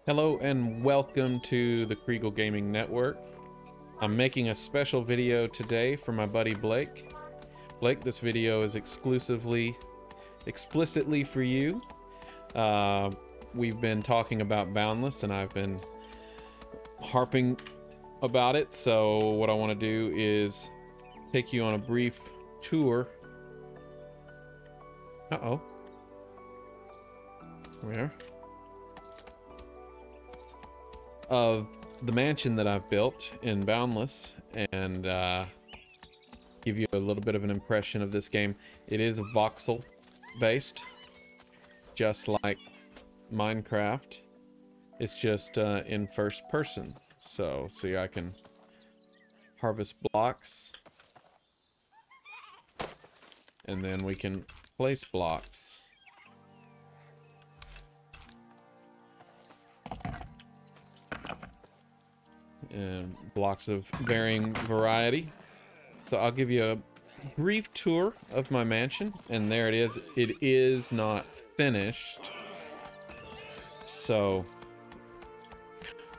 Hello and welcome to the Kriegel Gaming Network. I'm making a special video today for my buddy Blake. Blake, this video is explicitly for you. We've been talking about Boundless and I've been harping about it, so what I want to do is take you on a brief tour. Uh-oh. Where? Of the mansion that I've built in Boundless and give you a little bit of an impression of this game. It is voxel based, just like Minecraft. It's just in first person. So see, I can harvest blocks and then we can place blocks. And blocks of varying variety. So I'll give you a brief tour of my mansion, and there it is. It is not finished, so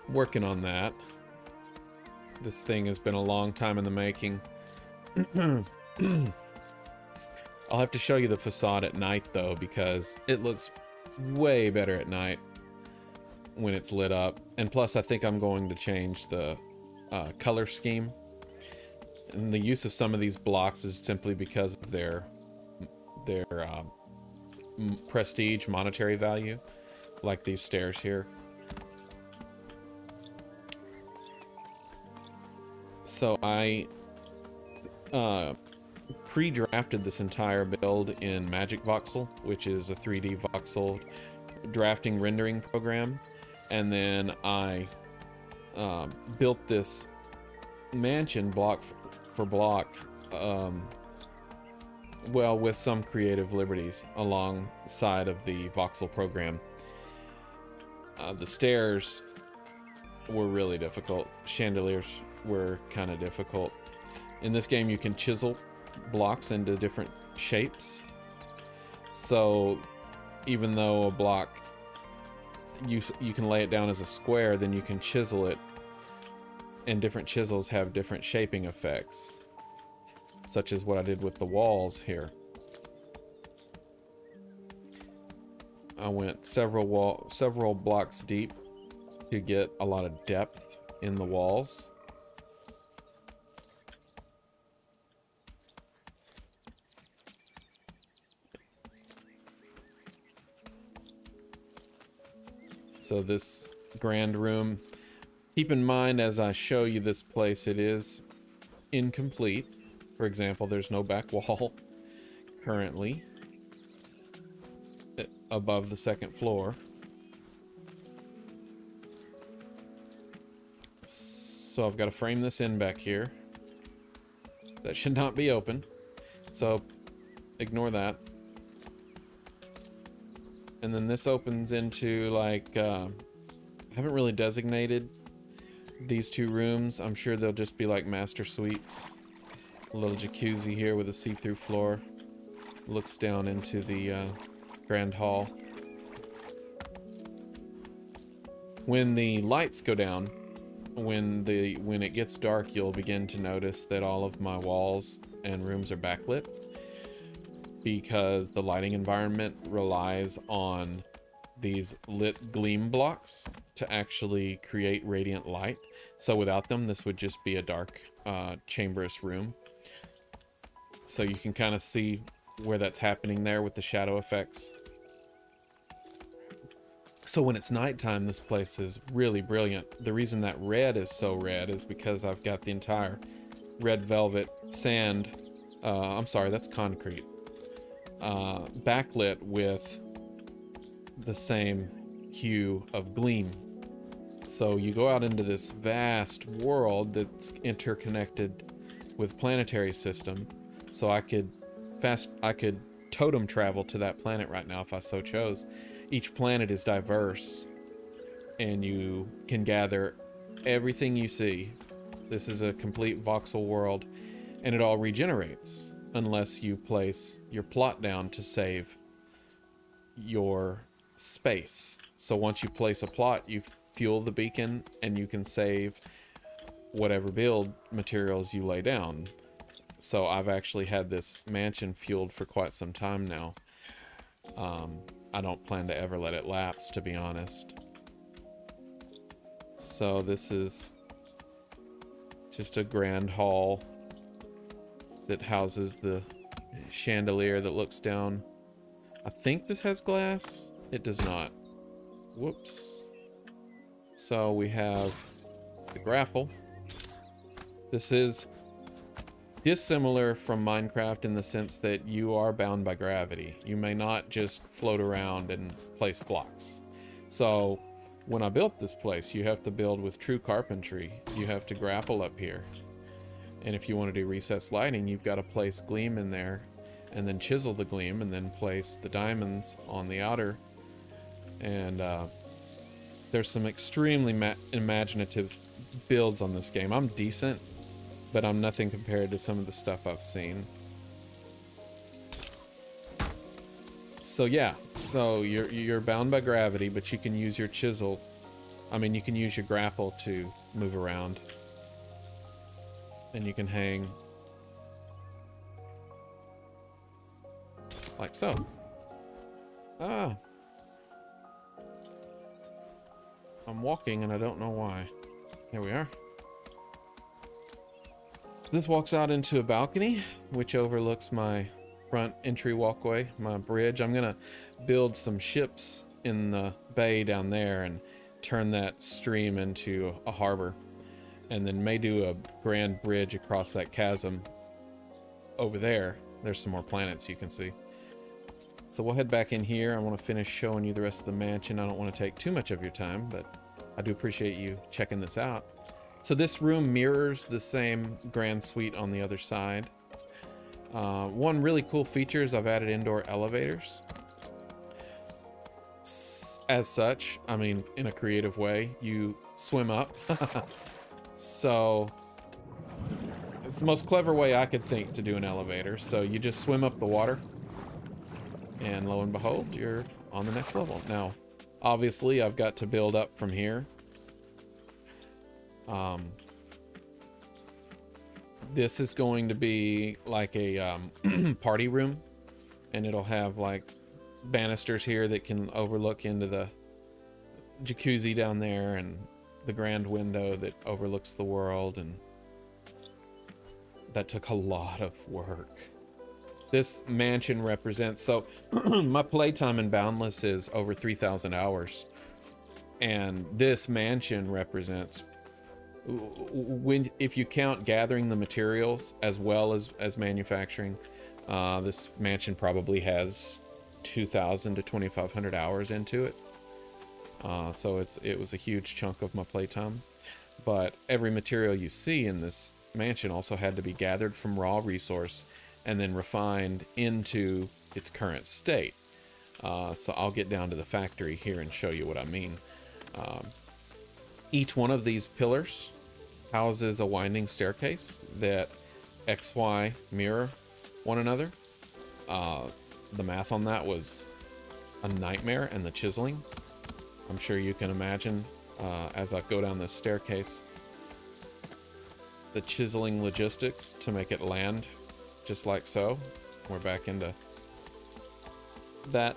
working on that. This thing has been a long time in the making. I'll have to show you the facade at night though, because it looks way better at night when it's lit up. And plus I think I'm going to change the color scheme, and the use of some of these blocks is simply because of their prestige, monetary value, like these stairs here. So I pre-drafted this entire build in Magic Voxel, which is a 3D voxel drafting rendering program. And then I built this mansion block for block, well, with some creative liberties alongside of the voxel program. The stairs were really difficult. Chandeliers were kind of difficult. In this game, you can chisel blocks into different shapes. So even though a block, you can lay it down as a square, then you can chisel it, and different chisels have different shaping effects, such as what I did with the walls here. I went several blocks deep to get a lot of depth in the walls. So this grand room, keep in mind as I show you this place, it is incomplete. For example, there's no back wall currently above the second floor. So I've got to frame this in back here. That should not be open, so ignore that. And then this opens into, like, I haven't really designated these two rooms. I'm sure they'll just be like master suites. A little jacuzzi here with a see-through floor. Looks down into the grand hall. When the lights go down, when it gets dark, you'll begin to notice that all of my walls and rooms are backlit, because the lighting environment relies on these lit gleam blocks to actually create radiant light. So without them, this would just be a dark, chamberous room. So you can kind of see where that's happening there with the shadow effects. So when it's nighttime, this place is really brilliant. The reason that red is so red is because I've got the entire red velvet sand, I'm sorry, that's concrete, backlit with the same hue of gleam. So you go out into this vast world that's interconnected with planetary system. So I could totem travel to that planet right now if I so chose. Each planet is diverse and you can gather everything you see. This is a complete voxel world, and it all regenerates unless you place your plot down to save your space. So once you place a plot, you fuel the beacon and you can save whatever build materials you lay down. So I've actually had this mansion fueled for quite some time now. I don't plan to ever let it lapse, to be honest. So this is just a grand hall that houses the chandelier that looks down. I think this has glass. It does not. Whoops. So we have the grapple. This is dissimilar from Minecraft in the sense that you are bound by gravity. You may not just float around and place blocks. So when I built this place, you have to build with true carpentry. You have to grapple up here. And if you want to do recessed lighting, you've got to place gleam in there and then chisel the gleam and then place the diamonds on the outer. And there's some extremely imaginative builds on this game. I'm decent, but I'm nothing compared to some of the stuff I've seen. So yeah, so you're bound by gravity, but you can use your chisel. I mean, you can use your grapple to move around. And you can hang like so. Ah. I'm walking and I don't know why. There we are. This walks out into a balcony, which overlooks my front entry walkway, my bridge. I'm gonna build some ships in the bay down there and turn that stream into a harbor. And then may do a grand bridge across that chasm over there. There's some more planets you can see. So we'll head back in here. I want to finish showing you the rest of the mansion. I don't want to take too much of your time, but I do appreciate you checking this out. So this room mirrors the same grand suite on the other side. One really cool feature is I've added indoor elevators. As such, I mean, in a creative way, you swim up. So it's the most clever way I could think to do an elevator. So you just swim up the water and lo and behold, you're on the next level. Now, obviously I've got to build up from here. This is going to be like a party room, and it'll have like banisters here that can overlook into the jacuzzi down there and the grand window that overlooks the world. And that took a lot of work. This mansion represents, so my playtime in Boundless is over 3,000 hours, and this mansion represents, if you count gathering the materials as well as manufacturing, this mansion probably has 2,000 to 2,500 hours into it. So it was a huge chunk of my playtime. But every material you see in this mansion also had to be gathered from raw resource and then refined into its current state. So I'll get down to the factory here and show you what I mean. Each one of these pillars houses a winding staircase that XY mirror one another. The math on that was a nightmare, and the chiseling, I'm sure you can imagine, as I go down this staircase, the chiseling logistics to make it land just like so. We're back into that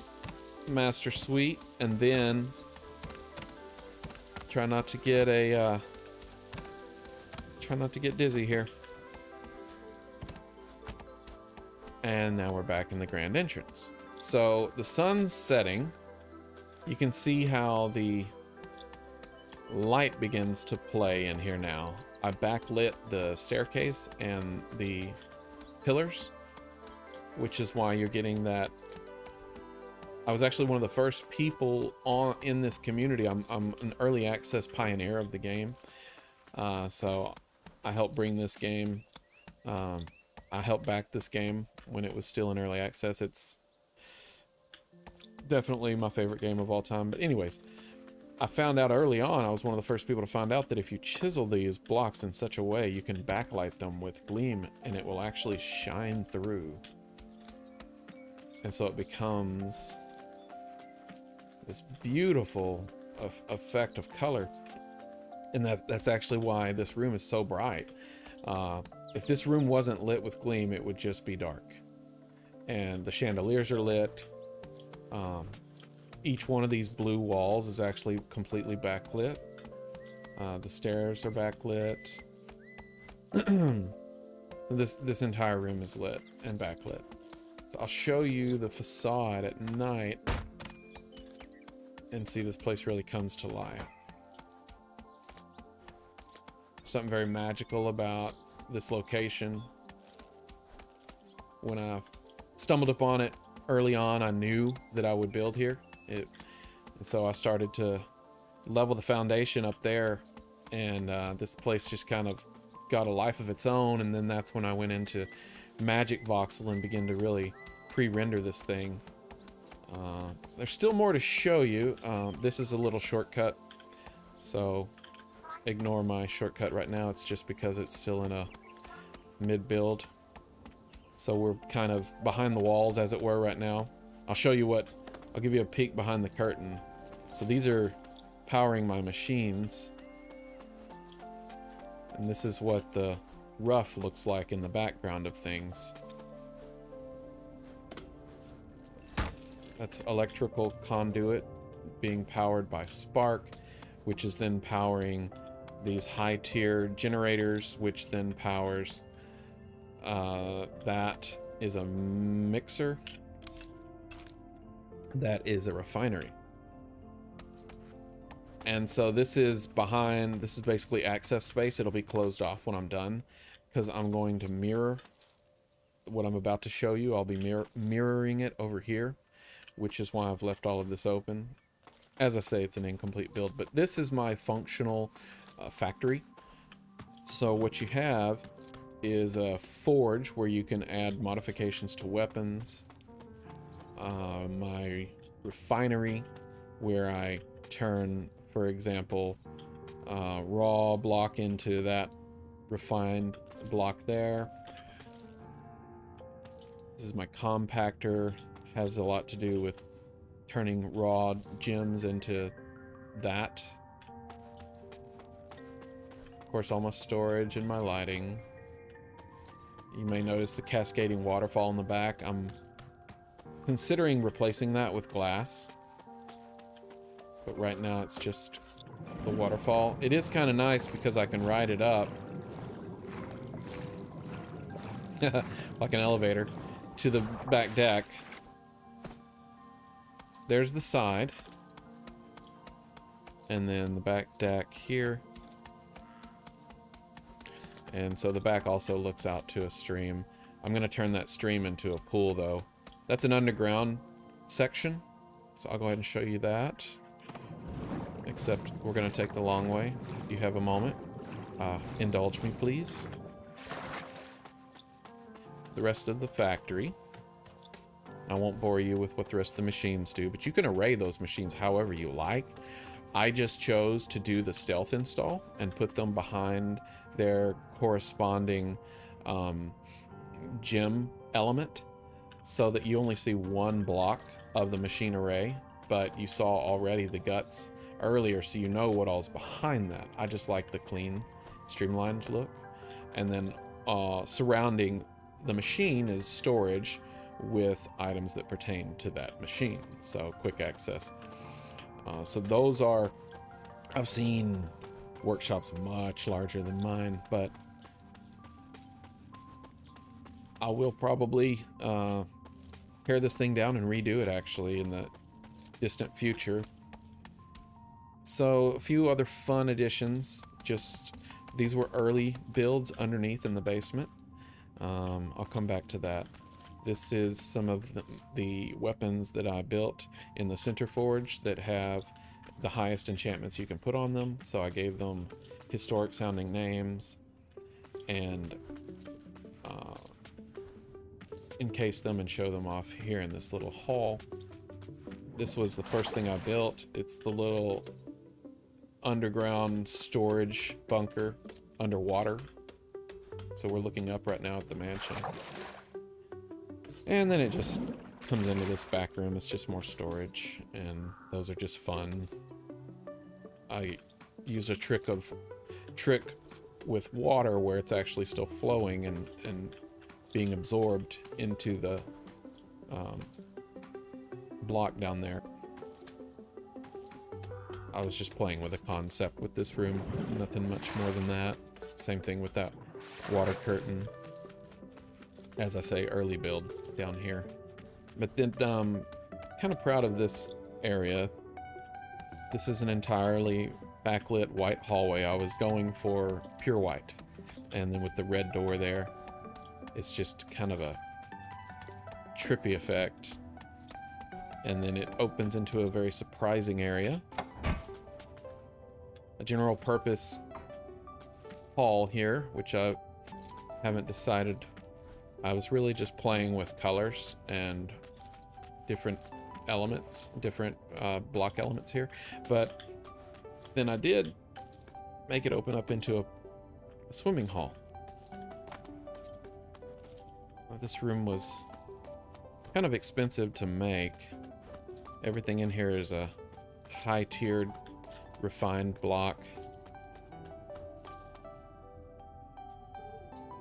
master suite, and then try not to get dizzy here. And now we're back in the grand entrance. So the sun's setting. You can see how the light begins to play in here now. I backlit the staircase and the pillars, which is why you're getting that. I was actually one of the first people in this community. I'm an early access pioneer of the game. So I helped bring this game. I helped back this game when it was still in early access. It's definitely my favorite game of all time. But anyways, I found out early on, I was one of the first people to find out that if you chisel these blocks in such a way, you can backlight them with gleam and it will actually shine through. And so it becomes this beautiful effect of color. And that's actually why this room is so bright. If this room wasn't lit with gleam, it would just be dark. And the chandeliers are lit. Each one of these blue walls is actually completely backlit. The stairs are backlit. This entire room is lit and backlit. So I'll show you the facade at night and see this place really comes to life. Something very magical about this location. When I stumbled upon it early on, I knew that I would build here. And so I started to level the foundation up there, and this place just kind of got a life of its own. And then that's when I went into Magic Voxel and began to really pre-render this thing. There's still more to show you. This is a little shortcut, so ignore my shortcut right now. It's just because it's still in a mid-build. So we're kind of behind the walls, as it were, right now. I'll show you what, I'll give you a peek behind the curtain. So these are powering my machines. And this is what the rough looks like in the background of things. That's electrical conduit being powered by spark, which is then powering these high-tier generators, which then powers that is a mixer. That is a refinery. And so this is behind, this is basically access space. It'll be closed off when I'm done, because I'm going to mirror what I'm about to show you. I'll be mirroring it over here, which is why I've left all of this open. As I say, it's an incomplete build, but this is my functional factory. So what you have is a forge where you can add modifications to weapons. My refinery, where I turn, for example, raw block into that refined block there. This is my compactor. Has a lot to do with turning raw gems into that. Of course, all my storage and my lighting. You may notice the cascading waterfall in the back. I'm considering replacing that with glass, but right now it's just the waterfall. It is kind of nice because I can ride it up like an elevator to the back deck. There's the side, and then the back deck here. And so the back also looks out to a stream. I'm going to turn that stream into a pool, though. That's an underground section, so I'll go ahead and show you that. Except we're going to take the long way. If you have a moment, indulge me, please. It's the rest of the factory. I won't bore you with what the rest of the machines do, but you can array those machines however you like. I just chose to do the stealth install and put them behind their corresponding gem element, so that you only see one block of the machine array, but you saw already the guts earlier, so you know what all's behind that. I just like the clean, streamlined look. And then surrounding the machine is storage with items that pertain to that machine, so quick access. So those are, I've seen workshops much larger than mine, but I will probably tear this thing down and redo it actually in the distant future. So a few other fun additions, just these were early builds underneath in the basement. I'll come back to that. This is some of the weapons that I built in the center forge that have the highest enchantments you can put on them. So I gave them historic sounding names and encase them and show them off here in this little hall. This was the first thing I built. It's the little underground storage bunker underwater. So we're looking up right now at the mansion. And then it just comes into this back room. It's just more storage, and those are just fun. I use a trick with water where it's actually still flowing and being absorbed into the block down there. I was just playing with a concept with this room, nothing much more than that. Same thing with that water curtain. As I say, early build down here. But then, kind of proud of this area. This is an entirely backlit white hallway. I was going for pure white. And then with the red door there, it's just kind of a trippy effect. And then it opens into a very surprising area. A general purpose hall here, which I haven't decided. I was really just playing with colors and different elements, different block elements here. But then I did make it open up into a swimming hall. This room was kind of expensive to make. Everything in here is a high-tiered, refined block.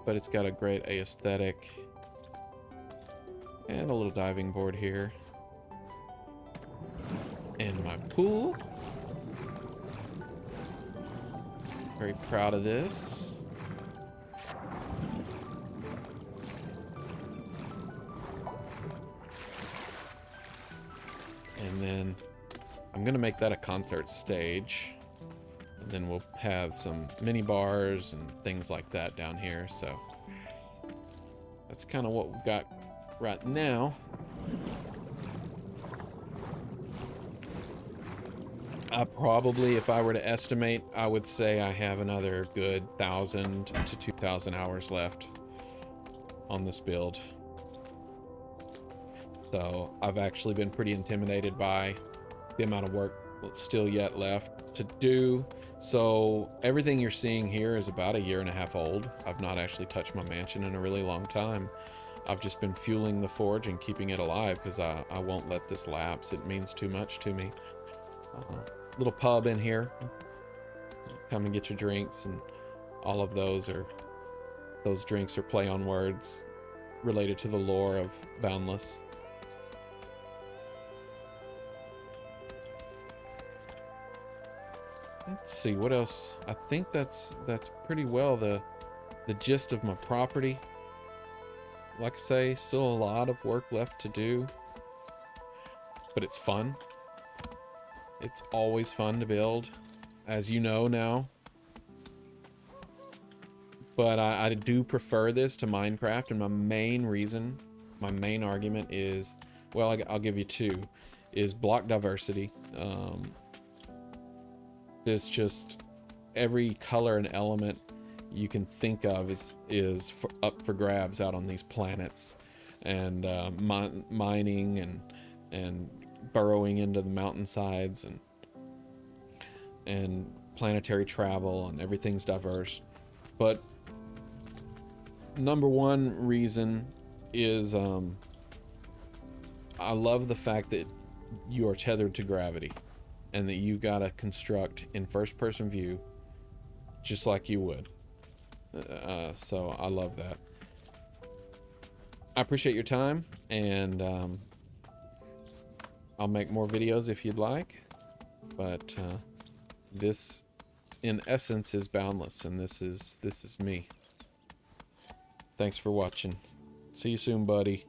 But it's got a great aesthetic. And a little diving board here. And my pool. Very proud of this. And then I'm gonna make that a concert stage. And then we'll have some mini bars and things like that down here. So that's kind of what we've got right now. Probably, if I were to estimate, I would say I have another good 1,000 to 2,000 hours left on this build. So I've actually been pretty intimidated by the amount of work still yet left to do. So everything you're seeing here is about 1.5 years old. I've not actually touched my mansion in a really long time. I've just been fueling the forge and keeping it alive because I won't let this lapse. It means too much to me. Little pub in here. Come and get your drinks, and all of those drinks are play on words related to the lore of Boundless. Let's see what else. I think that's pretty well the gist of my property. Like I say, still a lot of work left to do, but it's fun. It's always fun to build, as you know now. But I do prefer this to Minecraft, and my main reason, my main argument is, well, I'll give you two, is block diversity. There's just every color and element you can think of is up for grabs out on these planets, and mining and burrowing into the mountainsides and planetary travel, and everything's diverse. But number one reason is I love the fact that you are tethered to gravity, and that you gotta construct in first person view just like you would. So I love that. I appreciate your time, and I'll make more videos if you'd like, but this in essence is Boundless, and this is me. Thanks for watching. See you soon, buddy.